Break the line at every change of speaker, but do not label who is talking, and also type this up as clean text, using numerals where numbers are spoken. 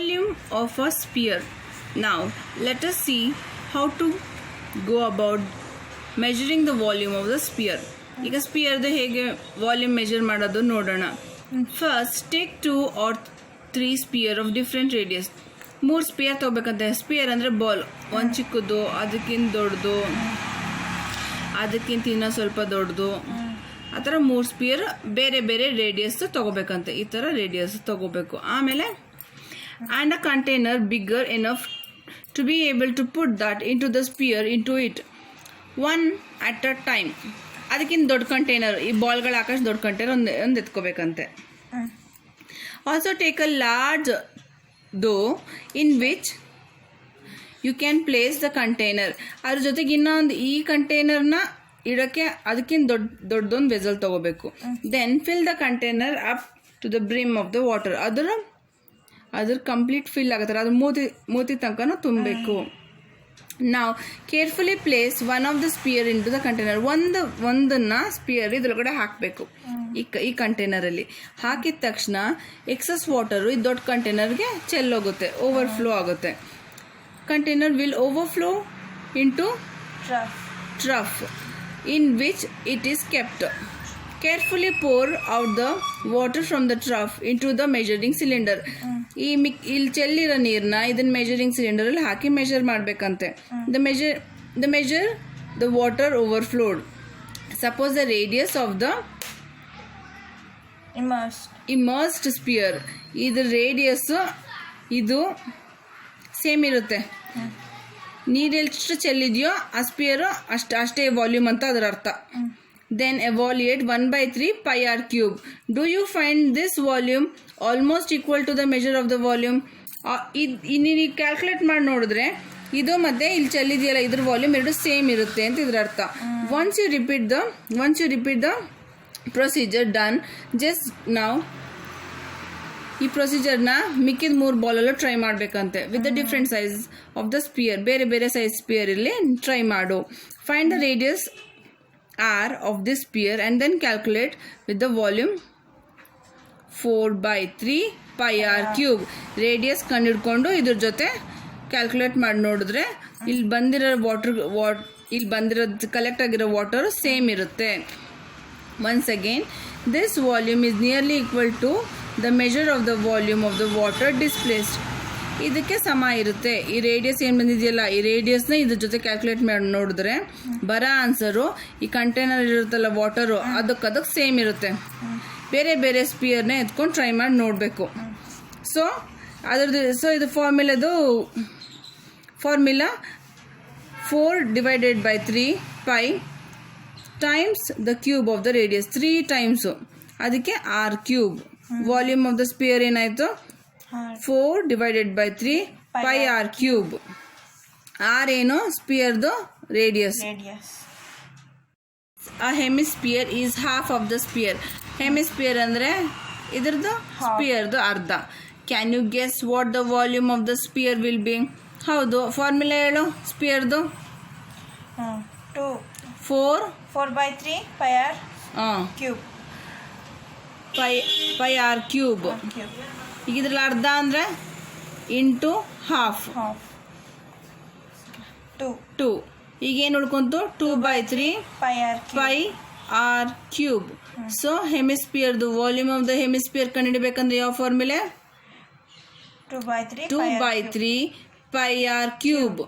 Volume of a sphere. Now let us see how to go about measuring the volume of the sphere. ಈಗ ಸ್ಪಿಯರ್ದು ಹೇಗೆ volume measure ಮಾಡೋದು ನೋಡೋಣ. First take 2 or 3 sphere of different radius. 3 sphere ತಗೋಬೇಕಂತೆ. Sphere ಅಂದರೆ ball, ಒಂದು ಚಿಕ್ಕದು, ಅದಕ್ಕಿಂತ ದೊಡ್ಡದು, ಅದಕ್ಕಿಂತ ಇನ್ನೂ ಸ್ವಲ್ಪ ದೊಡ್ಡದು, ಆ ಥರ 3 ಸ್ಪಿಯರ್ ಬೇರೆ ಬೇರೆ ರೇಡಿಯಸ್ ತಗೋಬೇಕಂತೆ. ಈ ಥರ ರೇಡಿಯಸ್ ತಗೋಬೇಕು. ಆಮೇಲೆ and a container bigger enough to be able to put that into the sphere into it one at a time. ಅದಕ್ಕಿಂತ ದೊಡ್ಡ ಕಂಟೈನರ್, ಈ ಬಾಲ್ಗಳ ಹಾಕಷ್ಟು ದೊಡ್ಡ ಕಂಟೈನರ್ ಒಂದು ಎತ್ಕೋಬೇಕಂತೆ. Also take a large dough in which you can place the container. ಅದ್ರ ಜೊತೆಗೆ ಇನ್ನೊಂದು ಈ ಕಂಟೈನರ್ನ ಇಡೋಕ್ಕೆ ಅದಕ್ಕಿಂತ ದೊಡ್ಡದೊಂದು ವೆಸಲ್ ತಗೋಬೇಕು. Then fill the container up to the brim of the water. ಅದ್ರ ಕಂಪ್ಲೀಟ್ ಫಿಲ್ ಆಗತ್ತಾರೆ, ಅದು ಮೂತಿ ತನಕನೂ ತುಂಬಬೇಕು. ನಾವು carefully place one of the sphere into the container. ಒಂದನ್ನ ಸ್ಪಿಯರ್ ಇದ್ರೊಳಗಡೆ ಹಾಕಬೇಕು. ಈ ಕಂಟೈನರಲ್ಲಿ ಹಾಕಿದ ತಕ್ಷಣ ಎಕ್ಸಸ್ ವಾಟರು ಈ ದೊಡ್ಡ ಕಂಟೈನರ್ಗೆ ಚೆಲ್ಲೋಗುತ್ತೆ, ಓವರ್ಫ್ಲೋ ಆಗುತ್ತೆ. Container will overflow into trough in which it is kept. Carefully pour out the water from the trough into the measuring cylinder. ಇಲ್ಲಿ ಚೆಲ್ಲಿರೋ ನೀರನ್ನ ಇದನ್ನ ಮೆಜರಿಂಗ್ ಸಿಲಿಂಡರ್ ಅಲ್ಲಿ ಹಾಕಿ measure ಮಾಡಬೇಕಂತೆ. the water overflowed. Suppose the radius of the immersed sphere. ಇದ್ರ radius ಇದು same ಇರುತ್ತೆ. ನೀರೆಷ್ಟು ಚೆಲ್ಲಿದೆಯೋ ಆ spear ಅಷ್ಟೇ volume ಅಂತ ಅದರ ಅರ್ಥ. Then evaluate 1/3 pi r cube. Do you find this volume almost equal to the measure of the volume? ನೀವು calculate ಮಾಡಿ ನೋಡಿದ್ರೆ ಇದು ಮತ್ತೆ ಇಲ್ಲಿ ಚೆಲ್ಲಿದೆಯಲ್ಲ ಇದ್ರ ವಾಲ್ಯೂಮ್ ಎರಡು ಸೇಮ್ ಇರುತ್ತೆ ಅಂತ ಇದ್ರ ಅರ್ಥ. once you repeat the procedure done just now, ಈ ಪ್ರೊಸೀಜರ್ನ ಮಿಕ್ಕಿದ 3 ಬಾಲಲ್ಲೂ ಟ್ರೈ ಮಾಡಬೇಕಂತೆ. With the different size of the sphere, ಬೇರೆ ಬೇರೆ ಸೈಜ್ ಸ್ಪಿಯರ್ ಇಲ್ಲಿ ಟ್ರೈ ಮಾಡು. Find the radius r of this sphere and then calculate with the volume 4/3 pi r cube. Radius ಕಂಡುಹಿಡ್ಕೊಂಡು ಇದ್ರ ಜೊತೆ ಕ್ಯಾಲ್ಕುಲೇಟ್ ಮಾಡಿ ನೋಡಿದ್ರೆ ಇಲ್ಲಿ ಬಂದಿರೋ ಕಲೆಕ್ಟ್ ಆಗಿರೋ ವಾಟರ್ ಸೇಮ್ ಇರುತ್ತೆ. once again this volume is nearly equal to the measure of the volume of the water displaced. ಇದಕ್ಕೆ ಸಮ ಇರುತ್ತೆ. ಈ ರೇಡಿಯಸ್ ಏನು ಬಂದಿದೆಯಲ್ಲ ಈ ರೇಡಿಯಸ್ನ ಇದ್ರ ಜೊತೆ ಕ್ಯಾಲ್ಕುಲೇಟ್ ಮಾಡಿ ನೋಡಿದ್ರೆ ಬರೋ ಆನ್ಸರು ಈ ಕಂಟೈನರ್ ಇರುತ್ತಲ್ಲ ವಾಟರು ಅದಕ್ಕೆ ಸೇಮ್ ಇರುತ್ತೆ. ಬೇರೆ ಬೇರೆ ಸ್ಪಿಯರ್ನ ಎತ್ಕೊಂಡು ಟ್ರೈ ಮಾಡಿ ನೋಡಬೇಕು. ಸೊ ಇದು formula 4/3 pi times the cube of the radius. 3 times ಅದಕ್ಕೆ r cube. Volume of the sphere ಏನಾಯಿತು 4/3 pi r ಕ್ಯೂಬ್. r ಏನು ಸ್ಪಿಯರ್ದು ರೇಡಿಯಸ್. ಆ hemisphere is half of the sphere. Hemisphere ಅಂದರೆ ಇದ್ರದ್ದು ಸ್ಪಿಯರ್ದು ಅರ್ಧ. Can you guess what the volume of the sphere will be? ಹೌದು, ಫಾರ್ಮುಲಾ ಹೇಳು. ಸ್ಪಿಯರ್ದು
4/3 pi r cube.
pi r cube. ಈಗ ಇದ್ರಲ್ಲಿ ಅರ್ಧ ಅಂದರೆ ಇಂಟು ಹಾಫ್ 2. ಈಗೇನು ಉಳ್ಕೊಂತು 2/3 pi r ಕ್ಯೂಬ್. ಸೊ ಹೆಮಿಸ್ಪಿಯರ್ದು ವಾಲ್ಯೂಮ್ ಆಫ್ ದ ಹೆಮಿಸ್ಪಿಯರ್ ಕಂಡುಹಿಡಬೇಕಂದ್ರೆ ಯಾವ ಫಾರ್ಮುಲೆ? 2/3 pi r cube.